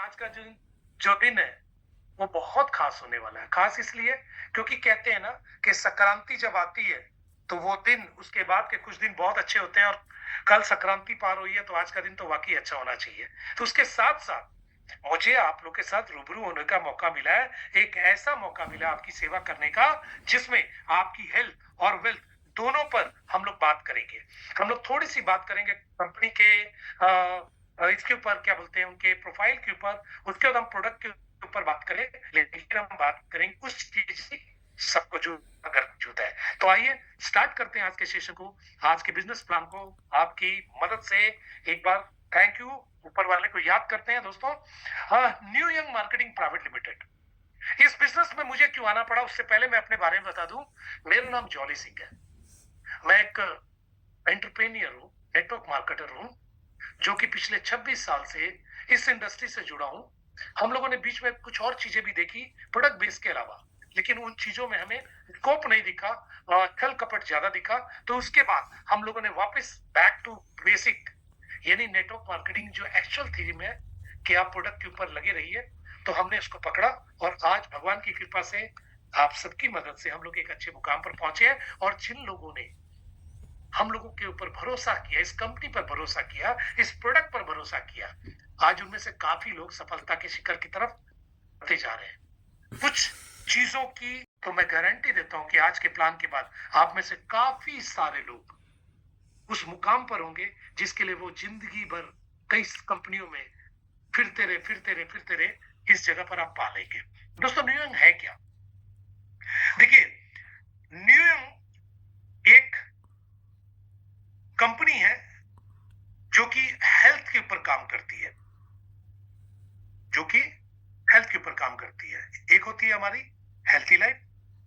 आज का जो जो दिन है वो बहुत खास होने वाला है। खास इसलिए क्योंकि कहते हैं ना कि संक्रांति जब आती है तो वो दिन उसके बाद के कुछ दिन बहुत अच्छे होते हैं और कल संक्रांति पार हुई है तो आज का दिन तो वाकई अच्छा होना चाहिए। तो उसके साथ साथ मुझे आप लोग के साथ रूबरू होने का मौका मिला है। एक ऐसा मौका मिला आपकी सेवा करने का जिसमें आपकी हेल्थ और वेल्थ दोनों पर हम लोग बात करेंगे। हम लोग थोड़ी सी बात करेंगे कंपनी के इसके ऊपर क्या बोलते हैं उनके प्रोफाइल के ऊपर, उसके बाद हम प्रोडक्ट के ऊपर बात करें, लेकिन हम बात करेंगे उस चीज की सबको जो अगर जुड़ा है। तो आइए स्टार्ट करते हैं आज के सेशन को, आज के बिजनेस प्लान को। आपकी मदद से एक बार थैंक यू ऊपर वाले को याद करते हैं दोस्तों। New young marketing private limited, इस बिजनेस में मुझे क्यों आना पड़ा उससे पहले मैं अपने बारे में बता दूं। मेरा नाम जॉली सिंह है। मैं एक एंटरप्रेन्योर हूँ, नेटवर्क मार्केटर हूँ, जो कि पिछले 26 साल से इस इंडस्ट्री से जुड़ा हूं। हम लोगों ने बीच में कुछ और चीजें भी देखी प्रोडक्ट बेस के अलावा, लेकिन उन चीजों में हमें स्कोप नहीं दिखा, छल कपट ज्यादा दिखा। तो उसके बाद हम लोगों ने वापस बैक टू बेसिक यानी नेटवर्क मार्केटिंग जो एक्चुअल थीम है कि आप प्रोडक्ट के ऊपर लगे रहिए, तो हमने उसको पकड़ा और आज भगवान की कृपा से आप सबकी मदद से हम लोग एक अच्छे मुकाम पर पहुंचे हैं। और जिन लोगों ने हम लोगों के ऊपर भरोसा किया, इस कंपनी पर भरोसा किया, इस प्रोडक्ट पर भरोसा किया, आज उनमें से काफी लोग सफलता के शिखर की तरफ बढ़ते जा रहे हैं। कुछ चीजों की तो मैं गारंटी देता हूं कि आज के प्लान के बाद आप में से काफी सारे लोग उस मुकाम पर होंगे जिसके लिए वो जिंदगी भर कई कंपनियों में फिरते रहे इस जगह पर आप पा लेंगे। दोस्तों, न्यूयॉर्क है क्या? देखिए, न्यूयॉर्क एक कंपनी है जो कि हेल्थ के ऊपर काम करती है, जो कि हेल्थ के ऊपर काम करती है। एक होती है हमारी हेल्थी लाइफ,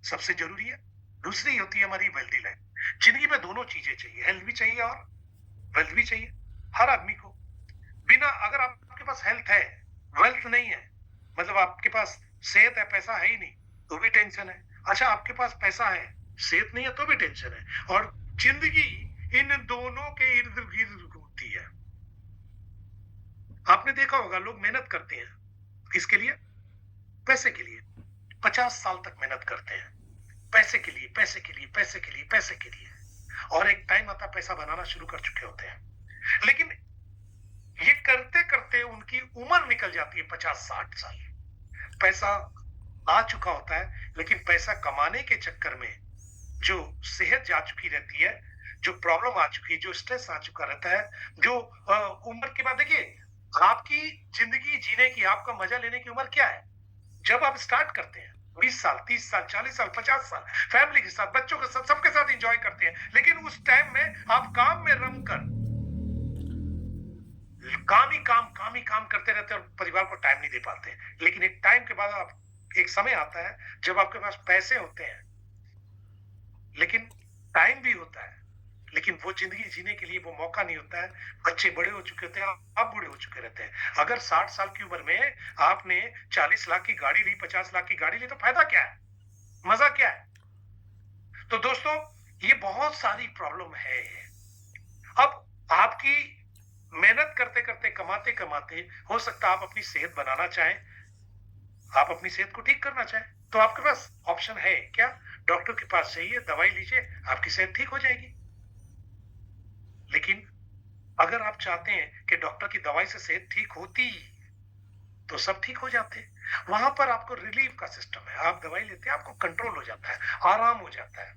सबसे जरूरी है। दूसरी होती है हमारी वेल्थी लाइफ। जिंदगी में दोनों चीजें चाहिए, हेल्थ भी चाहिए और वेल्थ भी चाहिए हर आदमी को। बिना अगर आपके पास हेल्थ है, वेल्थ नहीं है, मतलब आपके पास सेहत है, पैसा है ही नहीं, तो भी टेंशन है। अच्छा, आपके पास पैसा है, सेहत नहीं है, तो भी टेंशन है। और जिंदगी इन दोनों के इर्द गिर्द घूमती है। आपने देखा होगा लोग मेहनत करते हैं किसके लिए? पैसे के लिए। 50 साल तक मेहनत करते हैं पैसे के लिए, पैसे के लिए, पैसे के लिए, पैसे के लिए। और एक टाइम आता पैसा बनाना शुरू कर चुके होते हैं, लेकिन ये करते करते उनकी उम्र निकल जाती है 50-60 साल। पैसा आ चुका होता है, लेकिन पैसा कमाने के चक्कर में जो सेहत जा चुकी रहती है, जो प्रॉब्लम आ चुकी है, जो स्ट्रेस आ चुका रहता है, जो उम्र के बाद देखिए, आपकी जिंदगी जीने की, आपका मजा लेने की उम्र क्या है? जब आप स्टार्ट करते हैं 20 साल, 30 साल, 40 साल, 50 साल, फैमिली के साथ, बच्चों के साथ, सबके साथ एंजॉय करते हैं, लेकिन उस टाइम में आप काम में रम कर काम ही काम करते रहते हैं और परिवार को टाइम नहीं दे पाते। लेकिन एक टाइम के बाद आप एक समय आता है जब आपके पास पैसे होते हैं, लेकिन टाइम भी होता है, लेकिन वो जिंदगी जीने के लिए वो मौका नहीं होता है। बच्चे बड़े हो चुके होते हैं, आप बूढ़े हो चुके रहते हैं। अगर 60 साल की उम्र में आपने 40 लाख की गाड़ी ली, 50 लाख की गाड़ी ली, तो फायदा क्या है? मजा क्या है? तो दोस्तों, ये बहुत सारी प्रॉब्लम है। अब आपकी मेहनत करते करते, कमाते कमाते, हो सकता है आप अपनी सेहत बनाना चाहें, आप अपनी सेहत को ठीक करना चाहें, तो आपके पास ऑप्शन है क्या? डॉक्टर के पास जाइए, दवाई लीजिए, आपकी सेहत ठीक हो जाएगी। लेकिन अगर आप चाहते हैं कि डॉक्टर की दवाई से सेहत ठीक होती, तो सब ठीक हो जाते। वहां पर आपको रिलीफ का सिस्टम है, आप दवाई लेते हैं, आपको कंट्रोल हो जाता है, आराम हो जाता है।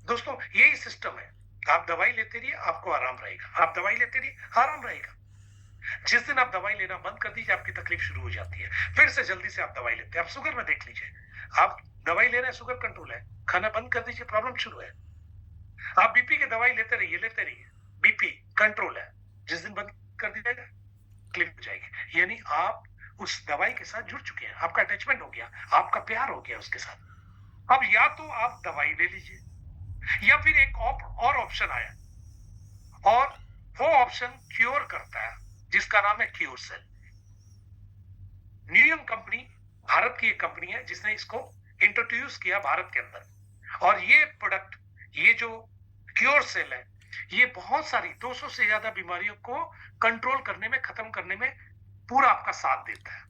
दोस्तों, यही सिस्टम है। आप दवाई लेते रहिए, आपको आराम रहेगा, आप दवाई लेते रहिए, आराम रहेगा। जिस दिन आप दवाई लेना बंद कर दीजिए, आपकी तकलीफ शुरू हो जाती है, फिर से जल्दी से आप दवाई लेते हैं। आप शुगर में देख लीजिए, आप दवाई ले रहे हैं, शुगर कंट्रोल है, खाना बंद कर दीजिए, प्रॉब्लम शुरू है। आप बीपी की दवाई लेते रहिए, बीपी कंट्रोल है, जिस दिन बंद कर दीजिएगा, क्लिक हो जाएगी। यानी आप उस दवाई के साथ जुड़ चुके हैं, आपका अटैचमेंट हो गया, आपका प्यार हो गया उसके साथ। अब या तो आप दवाई ले लीजिए, या फिर एक और ऑप्शन आया, और वो ऑप्शन क्योर करता है, जिसका नाम है क्योर सेल। न्यूयम कंपनी भारत की एक कंपनी है जिसने इसको इंट्रोड्यूस किया भारत के अंदर। और ये प्रोडक्ट, ये जो क्योर सेल है, ये बहुत सारी 200 से ज्यादा बीमारियों को कंट्रोल करने में, खत्म करने में पूरा आपका साथ देता है।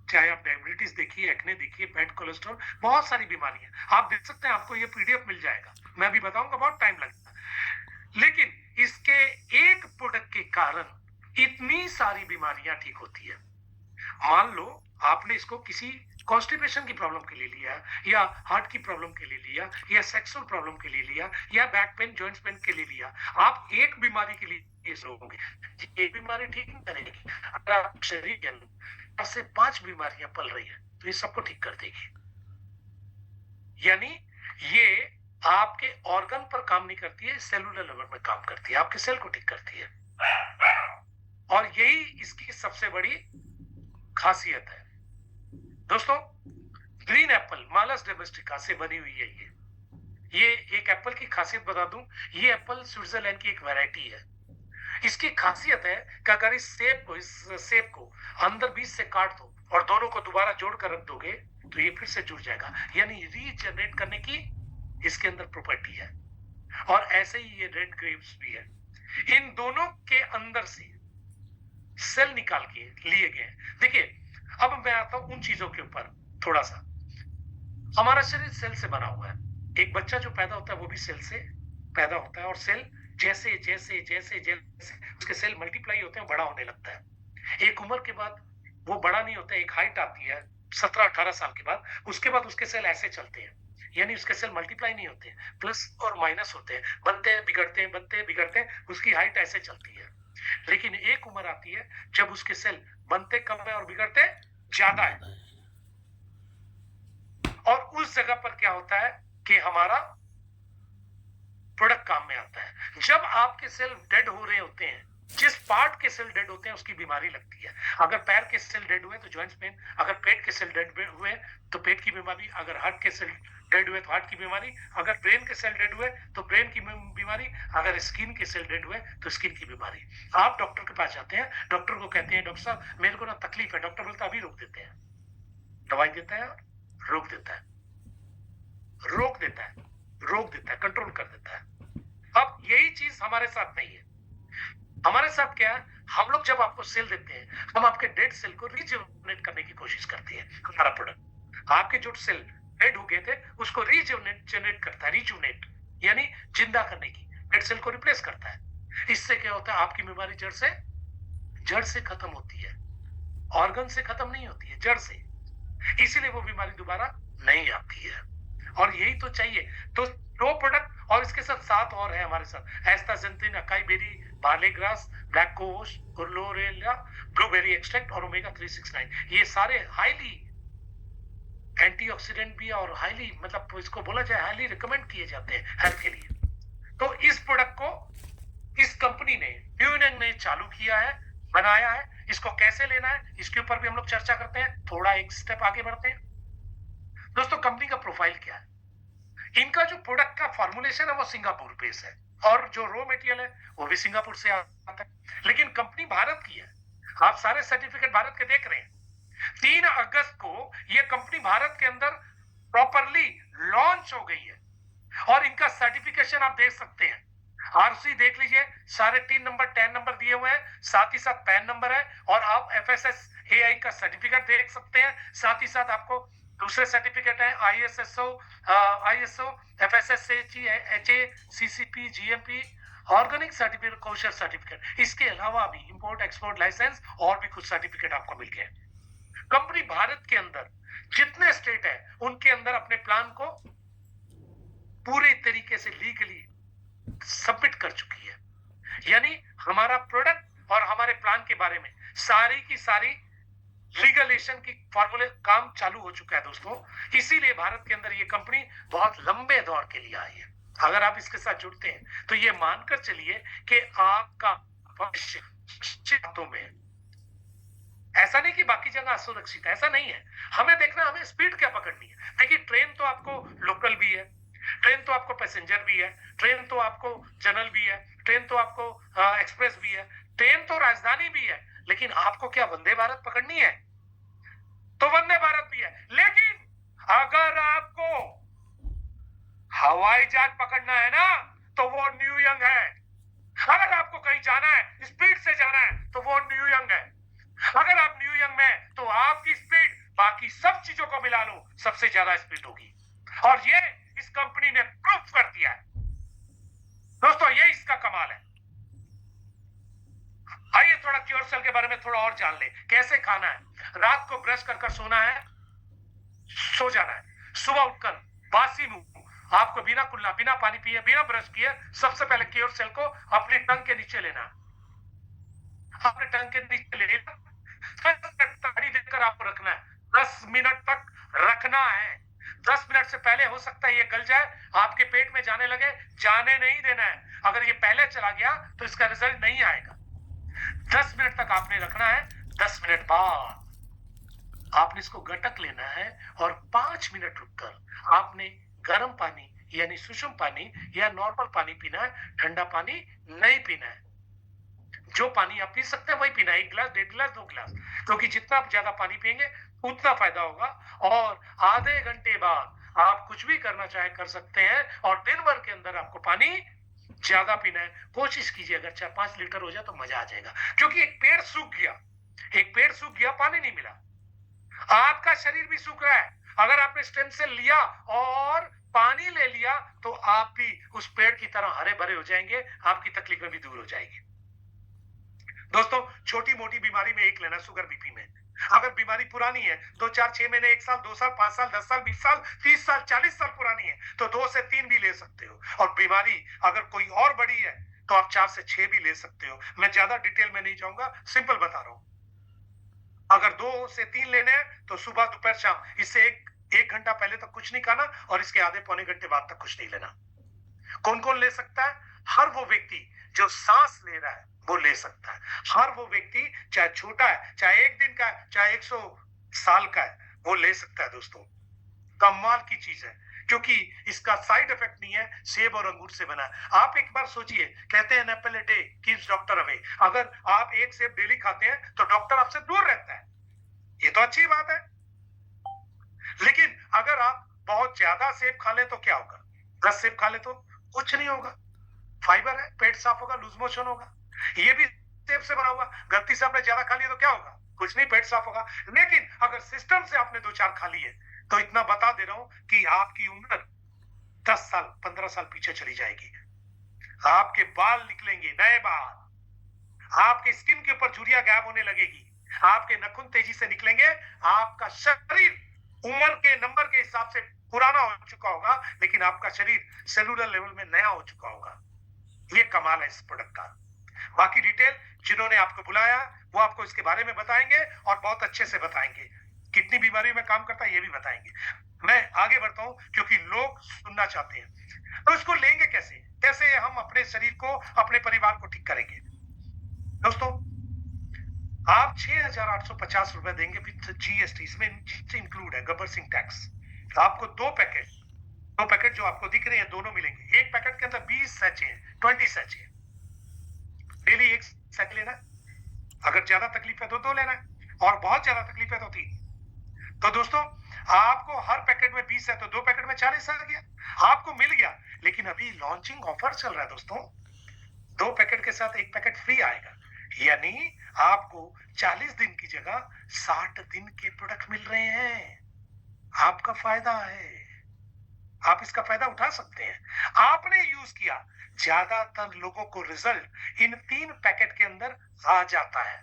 चाहे आप डायबिटीज देखिए, एक्ने देखिए, बैड कोलेस्ट्रॉल, बहुत सारी बीमारियां आप देख सकते हैं। आपको ये पीडीएफ मिल जाएगा, मैं अभी बताऊंगा, बहुत टाइम लगेगा। लेकिन इसके एक प्रोडक्ट के कारण इतनी सारी बीमारियां ठीक होती है। मान लो आपने इसको किसी कॉन्स्टिपेशन की प्रॉब्लम के लिए लिया, या हार्ट की प्रॉब्लम के लिए लिया, या सेक्सुअल प्रॉब्लम के लिए लिया, या बैक पेन, जॉइंट्स पेन के लिए लिया। आप एक बीमारी के लिए सोचोगे, एक बीमारी ठीक नहीं करेगी। अगर आप शरीर के अंदर से 5 बीमारियां पल रही है तो ये सबको ठीक कर देगी। यानी ये आपके ऑर्गन पर काम नहीं करती है, सेलुलर लेवल में काम करती है, आपके सेल को ठीक करती है। और यही इसकी सबसे बड़ी खासियत है। दोस्तों, ग्रीन एप्पल मालस डोमेस्टिका से बनी हुई है ये एक एप्पल की खासियत बता दूं, ये एप्पल स्विट्जरलैंड की एक वैरायटी है। इसकी खासियत है कि अगर इस सेब को अंदर बीच से काट दो और दोनों को दोबारा जोड़कर रख दोगे तो ये फिर से जुड़ जाएगा। यानी रीजनरेट करने की इसके अंदर प्रॉपर्टी है। और ऐसे ही ये रेड ग्रेप्स भी है। इन दोनों के अंदर से सेल निकाल के लिए गए। देखिए, अब मैं आता हूं उन चीजों के ऊपर थोड़ा सा। हमारा शरीर सेल से बना हुआ है। एक बच्चा जो पैदा होता है वो भी सेल से पैदा होता है, और सेल जैसे जैसे जैसे जैसे उसके सेल मल्टीप्लाई होते हैं, बड़ा होने लगता है। एक उम्र के बाद वो बड़ा नहीं होता, एक हाइट आती है 17-18 साल के बाद। उसके बाद उसके सेल ऐसे चलते हैं, यानी उसके सेल मल्टीप्लाई नहीं होते, प्लस और माइनस होते हैं, बनते हैं बिगड़ते हैं, बनते हैं बिगड़ते हैं, उसकी हाइट ऐसे चलती है। लेकिन एक उम्र आती है जब उसके सेल बनते कम है और बिगड़ते ज्यादा है। और उस जगह पर क्या होता है कि हमारा प्रोडक्ट काम में आता है। जब आपके सेल डेड हो रहे होते हैं, जिस पार्ट के सेल डेड होते हैं उसकी बीमारी लगती है। अगर पैर के सेल डेड हुए तो जॉइंट्स पेन, अगर पेट के सेल डेड हुए तो पेट की बीमारी, अगर हार्ट के सेल डेड हुए तो हार्ट की बीमारी, अगर ब्रेन के सेल डेड हुए तो ब्रेन की बीमारी, अगर स्किन के सेल डेड हुए तो स्किन की बीमारी। आप डॉक्टर के पास जाते हैं, डॉक्टर को कहते हैं डॉक्टर साहब मेरे को ना तकलीफ है, डॉक्टर बोलता है अभी रोक देते हैं, दवाई देता है, रोक देता है, रोक देता है, रोक देता है, कंट्रोल कर देता है। अब यही चीज हमारे साथ नहीं है। हमारे साथ क्या है, हम लोग जब आपको सेल देते हैं, हम आपके डेड सेल को रिजुवनेट करने की कोशिश करते हैं। हमारा प्रोडक्ट आपके जो सेल डेड हो गए थे उसको रिजुवनेट करता है, रिजुवनेट यानी जिंदा करने की, डेड सेल को रिप्लेस करता है। इससे क्या होता है, आपकी बीमारी जड़ से खत्म होती है, ऑर्गन से खत्म नहीं होती है, जड़ से। इसीलिए वो बीमारी दोबारा नहीं आती है। और यही तो चाहिए। तो 2 प्रोडक्ट और इसके साथ 7 और है हमारे साथ, astaxanthin, acai berry, barley grass, black cohosh, chlorella, blueberry extract और ओमेगा 369। ये सारे हाईली एंटीऑक्सीडेंट भी है और हाईली, मतलब इसको बोला जाए हाईली रिकमेंड किए जाते हैं हेल्थ के लिए। तो इस प्रोडक्ट को इस कंपनी ने, प्यूनेंग ने चालू किया है, बनाया है। इसको कैसे लेना है इसके ऊपर भी हम लोग चर्चा करते हैं। थोड़ा एक स्टेप आगे बढ़ते हैं। दोस्तों, कंपनी का प्रोफाइल क्या है? इनका जो प्रोडक्ट का फॉर्मुलेशन है वो सिंगापुर बेस है, और जो रॉ मटेरियल है वो भी सिंगापुर से आता है। लेकिन कंपनी भारत की है। आप सारे सर्टिफिकेट भारत के देख रहे हैं। 3 अगस्त को ये कंपनी भारत के अंदर प्रॉपरली लॉन्च हो गई है, और इनका सर्टिफिकेशन आप देख सकते हैं। आरसी देख लीजिए, सारे 3 नंबर 10 नंबर दिए हुए हैं, साथ ही साथ पैन नंबर है। और आप FSSAI का सर्टिफिकेट देख सकते हैं। साथ ही साथ आपको दूसरे सर्टिफिकेट है ISO, FSSAI, HACCP, GMP, organic certificate, kosher certificate. इसके अलावा भी इंपोर्ट एक्सपोर्ट लाइसेंस और भी कुछ सर्टिफिकेट आपको मिल गए। कंपनी भारत के अंदर जितने स्टेट है उनके अंदर अपने प्लान को पूरे तरीके से लीगली सबमिट कर चुकी है। यानी हमारा प्रोडक्ट और हमारे प्लान के बारे में सारी की सारी लीगलेशन की फॉर्मूले काम चालू हो चुका है दोस्तों। इसीलिए भारत के अंदर ये कंपनी बहुत लंबे दौर के लिए आई है। अगर आप इसके साथ जुड़ते हैं तो ये मानकर चलिए कि आपका भविष्य हाथों में। ऐसा नहीं कि बाकी जगह असुरक्षित है, ऐसा नहीं है। हमें देखना, हमें स्पीड क्या पकड़नी है। देखिए, ट्रेन तो आपको लोकल भी है, ट्रेन तो आपको पैसेंजर भी है, ट्रेन तो आपको जनरल भी है, ट्रेन तो आपको एक्सप्रेस भी है, ट्रेन तो राजधानी भी है। लेकिन आपको क्या वंदे भारत पकड़नी है? तो वंदे भारत भी है। लेकिन अगर आपको हवाई जहाज पकड़ना है ना, तो वो न्यू यंग है। अगर आपको कहीं जाना है, स्पीड से जाना है, तो वो न्यू यंग है। अगर आप न्यू यंग में, तो आपकी स्पीड बाकी सब चीजों को मिला लो सबसे ज्यादा स्पीड होगी। और ये इस कंपनी ने प्रूफ कर दिया है दोस्तों, ये इसका कमाल है। आइए थोड़ा क्योर सेल के बारे में थोड़ा और जान ले। कैसे खाना है, रात को ब्रश कर सोना है, सो जाना है, सुबह उठकर बासी मुंह आपको बिना कुल्ला, बिना पानी पिए, बिना ब्रश किए सबसे पहले क्योर सेल को अपनी टंग के नीचे लेना, अपने टंग के नीचे लेना, ताड़ी देकर आपको रखना है, 10 मिनट तक रखना है। 10 मिनट से पहले हो सकता है ये गल जाए, आपके पेट में जाने लगे, जाने नहीं देना है। अगर ये पहले चला गया तो इसका रिजल्ट नहीं आएगा। 10 मिनट तक आपने रखना है। 10 मिनट बाद आपने इसको गटक लेना है और 5 मिनट रुककर आपने गर्म पानी यानी सुषुम पानी या नॉर्मल पानी पीना है, ठंडा पानी नहीं पीना है। जो पानी आप पी सकते हैं वही पीना है, 1 गिलास, 1.5 गिलास, 2 गिलास, क्योंकि जितना आप ज्यादा पानी पिएंगे उतना फायदा होगा। और आधे घंटे बाद आप कुछ भी करना चाहे कर सकते हैं, और दिन भर के अंदर आपको पानी ज्यादा पीना है। कोशिश कीजिए अगर 4-5 लीटर हो जाए तो मजा आ जाएगा, क्योंकि एक पेड़ सूख गया, एक पेड़ सूख गया, पानी नहीं मिला, आपका शरीर भी सूख रहा है। अगर आपने स्टेम सेल लिया और पानी ले लिया तो आप भी उस पेड़ की तरह हरे भरे हो जाएंगे, आपकी तकलीफें भी दूर हो जाएगी। दोस्तों, छोटी मोटी बीमारी में एक लेना, शुगर बीपी में। अगर बीमारी पुरानी है, 2, 4, 6 महीने, 1 साल, 2 साल, 5 साल, 10 साल, 20 साल, 30 साल, 40 साल पुरानी है तो 2 से 3 भी ले सकते हो। और बीमारी अगर कोई और बड़ी है तो आप 4 से 6 भी ले सकते हो। मैं ज्यादा डिटेल में नहीं जाऊंगा, सिंपल बता रहा हूं। अगर 2 से 3 लेने हैं तो सुबह, दोपहर, शाम, इससे एक घंटा पहले तक कुछ नहीं खाना और इसके आधे पौने घंटे बाद तक कुछ नहीं लेना। कौन कौन ले सकता है? हर वो व्यक्ति जो सांस ले रहा है वो ले सकता है। हर वो व्यक्ति, चाहे छोटा है, चाहे 1 दिन का है, चाहे 100 साल का है, वो ले सकता है। दोस्तों, कमाल की चीज है, क्योंकि इसका साइड इफेक्ट नहीं है, सेब और अंगूर से बना है। आप एक बार सोचिए, कहते हैं Apple a day keeps doctor away. अगर आप 1 सेब डेली खाते हैं तो डॉक्टर आपसे दूर रहता है, ये तो अच्छी बात है। लेकिन अगर आप बहुत ज्यादा सेब खा ले तो क्या होगा? 10 सेब खा ले तो कुछ नहीं होगा, फाइबर है, पेट साफ होगा, लूज मोशन होगा। ये भी सेब से बना हुआ, गलती से आपने ज्यादा खा लिया तो क्या होगा? कुछ नहीं, पेट साफ होगा। लेकिन अगर सिस्टम से आपने 2-4 खा लिए तो इतना बता दे रहा हूं कि आपकी उम्र 10 साल, 15 साल पीछे चली जाएगी। आपके बाल निकलेंगे, नए बाल, आपके स्किन के ऊपर झुर्रियां गायब होने लगेगी, आपके नाखून तेजी से निकलेंगे। आपका शरीर उम्र के नंबर के हिसाब से पुराना हो चुका होगा, लेकिन आपका शरीर सेलुलर लेवल में नया हो चुका होगा। ये कमाल है इस प्रोडक्ट का। बाकी डिटेल जिन्होंने आपको बुलाया वो आपको इसके बारे में बताएंगे और बहुत अच्छे से बताएंगे। कितनी बीमारियों में काम करता है ये भी बताएंगे। मैं आगे बढ़ता हूं क्योंकि लोग सुनना चाहते हैं। तो इसको लेंगे कैसे? कैसे हम अपने शरीर को, अपने परिवार को ठीक करेंगे? दोस्तों, आप 6,850 रुपए देंगे विद जीएसटी, इसमें इंक्लूड है गब्बर सिंह टैक्स। आपको 2 पैकेट जो आपको दिख रहे हैं दोनों मिलेंगे। एक पैकेट के अंदर 20 सैचे हैं, 20 सैचे। डेली 1 सैचे लेना है। अगर ज्यादा तकलीफ है तो 2 लेना है, और बहुत ज्यादा तकलीफ है तो 3। तो दोस्तों, आपको हर पैकेट में 20 है तो 2 पैकेट में 40 आ गया, आपको मिल गया। लेकिन अभी लॉन्चिंग ऑफर चल रहा है दोस्तों, 2 पैकेट के साथ 1 पैकेट फ्री आएगा, यानी आपको 40 दिन की जगह 60 दिन के प्रोडक्ट मिल रहे हैं। आपका फायदा है, आप इसका फायदा उठा सकते हैं। आपने यूज किया, ज्यादातर लोगों को रिजल्ट इन 3 पैकेट के अंदर आ जाता है।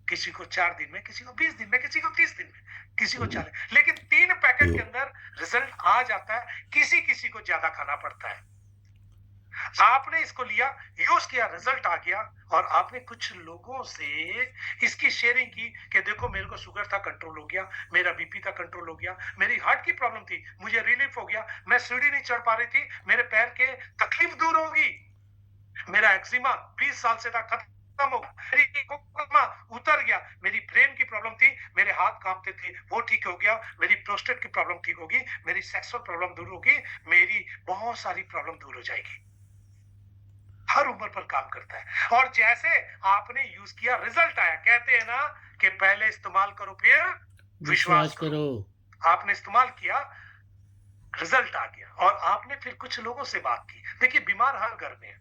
किसी को 4 दिन में, किसी को 20 दिन में, किसी को 30 दिन में, किसी को 40, लेकिन 3 पैकेट के अंदर रिजल्ट आ जाता है। किसी किसी को ज्यादा खाना पड़ता है। आपने इसको लिया, यूज किया, रिजल्ट आ गया, और आपने कुछ लोगों से इसकी शेयरिंग की कि देखो मेरे को शुगर था, कंट्रोल हो गया, मेरा बीपी था, कंट्रोल हो गया, मेरी हार्ट की प्रॉब्लम थी, मुझे रिलीफ हो गया, मैं सीढ़ी नहीं चढ़ पा रही थी, मेरे पैर के तकलीफ दूर होगी, मेरा एक्जिमा 20 साल से था, खत्म हो गया, मेरी कोमा उतर गया, मेरी ब्रेन की प्रॉब्लम थी, मेरे हाथ कांपते थे, वो ठीक हो गया, मेरी प्रोस्टेट की प्रॉब्लम ठीक होगी, मेरी सेक्सुअल प्रॉब्लम दूर होगी, मेरी बहुत सारी प्रॉब्लम दूर हो जाएगी। हर उम्र पर काम करता है। और जैसे आपने यूज किया, रिजल्ट आया। कहते हैं ना कि पहले इस्तेमाल करो फिर विश्वास करो। आपने इस्तेमाल किया, रिजल्ट आ गया, और आपने फिर कुछ लोगों से बात की। देखिए, बीमार हर घर में है,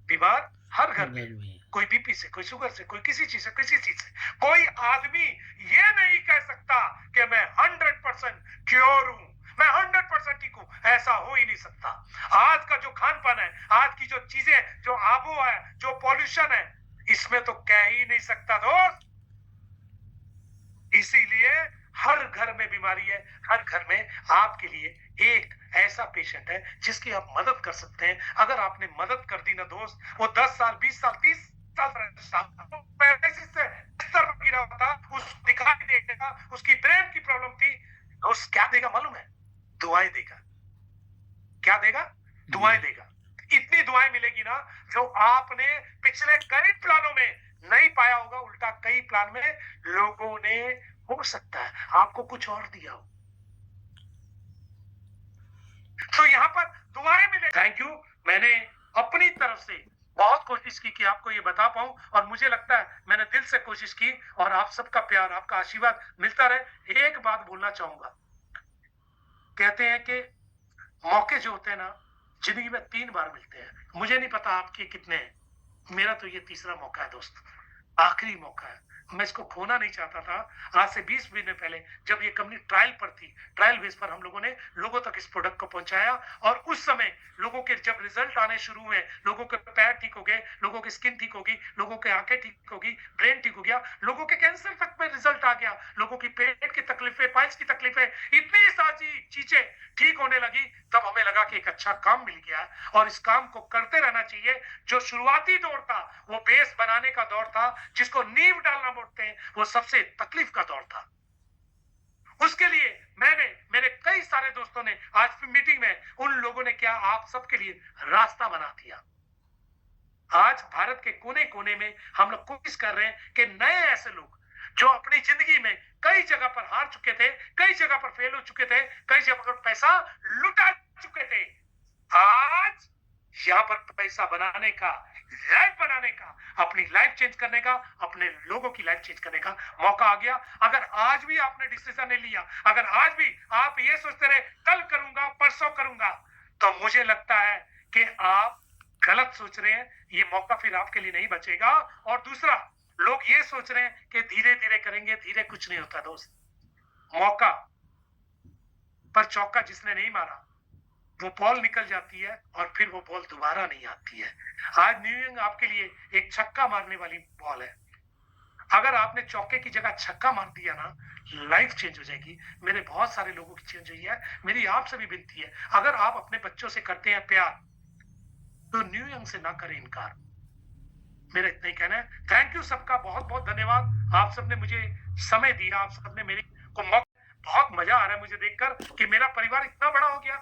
बीमार हर घर हर में, घर में। कोई बीपी से, कोई शुगर से, कोई किसी चीज से, किसी चीज से। कोई आदमी ये नहीं कह सकता कि मैं 100% क्योर हूं, मैं 100% ठीक हूं। ऐसा हो ही नहीं सकता। आज का जो खान पान है, आज की जो चीजें, जो आबो है, जो पॉल्यूशन है, इसमें तो कह ही नहीं सकता दोस्त। इसीलिए हर घर में बीमारी है, हर घर में आपके लिए एक ऐसा पेशेंट है जिसकी आप मदद कर सकते हैं। अगर आपने मदद कर दी ना दोस्त, वो 10 साल, 20 साल, 30 साल पैरालिसिस से बिस्तर पर गिरा हुआ था, उसको दिखाई देगा, उसकी ब्रेन की प्रॉब्लम थी, दोस्त क्या देगा मालूम है? दुआएं देगा। क्या देगा? दुआएं जी, देगा। इतनी दुआएं मिलेगी ना, जो आपने पिछले कई प्लानों में नहीं पाया होगा। उल्टा कई प्लान में लोगों ने, हो सकता है, आपको कुछ और दिया हो। तो यहाँ पर दुआएं मिले। Thank you. मैंने अपनी तरफ से बहुत कोशिश की कि आपको ये बता पाऊं, और मुझे लगता है मैंने दिल से कोशिश की, और आप सबका प्यार, आपका आशीर्वाद मिलता रहे। एक बात बोलना चाहूंगा, कहते हैं कि मौके जो होते हैं ना, जिंदगी में 3 बार मिलते हैं। मुझे नहीं पता आपके कितने हैं, मेरा तो ये तीसरा मौका है दोस्त, आखिरी मौका है। मैं इसको खोना नहीं चाहता था। आज से 20 महीने पहले जब ये कंपनी ट्रायल पर थी, ट्रायल बेस पर हम लोगों ने लोगों तक इस प्रोडक्ट को पहुंचाया, और उस समय लोगों के जब रिजल्ट आने शुरू हुए, लोगों के पैर ठीक हो गए, लोगों की स्किन ठीक होगी, लोगों के आंखें ठीक होगी, ब्रेन ठीक हो गया, लोगों के कैंसर तक में रिजल्ट आ गया, लोगों की पेट की तकलीफें, पाइल्स की तकलीफें, इतनी सारी चीजें ठीक होने लगी, तब हमें लगा कि एक अच्छा काम मिल गया है, और इस काम को करते रहना चाहिए। जो शुरुआती दौर था, वो बेस बनाने का दौर था, जिसको नींव डालना बोलते हैं, वो सबसे तकलीफ का दौर था। उसके लिए मैंने, मेरे कई सारे दोस्तों ने, आज मीटिंग में उन लोगों ने क्या आप सबके लिए रास्ता बना दिया। आज भारत के कोने कोने में हम लोग कोशिश कर रहे हैं कि नए ऐसे लोग जो अपनी जिंदगी में कई जगह पर हार चुके थे, कई जगह पर फेल हो चुके थे, कई जगह पर पैसा लुटा चुके थे, आज यहाँ पर पैसा बनाने का, लाइफ बनाने का, अपनी लाइफ चेंज करने का, अपने लोगों की लाइफ चेंज करने का मौका आ गया। अगर आज भी आपने डिसीजन नहीं लिया, अगर आज भी आप ये सोचते रहे कल करूंगा, परसों करूंगा, तो मुझे लगता है कि आप गलत सोच रहे हैं। ये मौका फिर आपके लिए नहीं बचेगा। और दूसरा, लोग ये सोच रहे हैं कि धीरे धीरे करेंगे, धीरे कुछ नहीं होता दोस्त। मौका पर चौका जिसने नहीं मारा, वो बॉल निकल जाती है, और फिर वो बॉल दोबारा नहीं आती है। आज न्यूयॉर्क आपके लिए एक छक्का मारने वाली बॉल है। अगर आपने चौके की जगह छक्का मार दिया ना, लाइफ चेंज हो जाएगी। मेरे बहुत सारे लोगों की चेंज हुई है। मेरी आपसे भी विनती है, अगर आप अपने बच्चों से करते हैं प्यार, तो न्यूयॉर्क से ना करें इनकार। मेरा इतना ही कहना है। थैंक यू सबका, बहुत बहुत धन्यवाद। आप सबने मुझे समय दिया, आप सबने मेरी को मौका, बहुत मजा आ रहा है मुझे देखकर कि मेरा परिवार इतना बड़ा हो गया।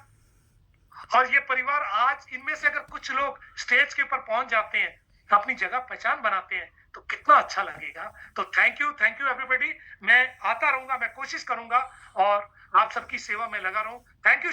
और ये परिवार आज, इनमें से अगर कुछ लोग स्टेज के ऊपर पहुंच जाते हैं, अपनी जगह पहचान बनाते हैं, तो कितना अच्छा लगेगा। तो थैंक यू एवरीबॉडी। मैं आता रहूंगा, मैं कोशिश करूंगा, और आप सबकी सेवा में लगा रहूं। Thank you.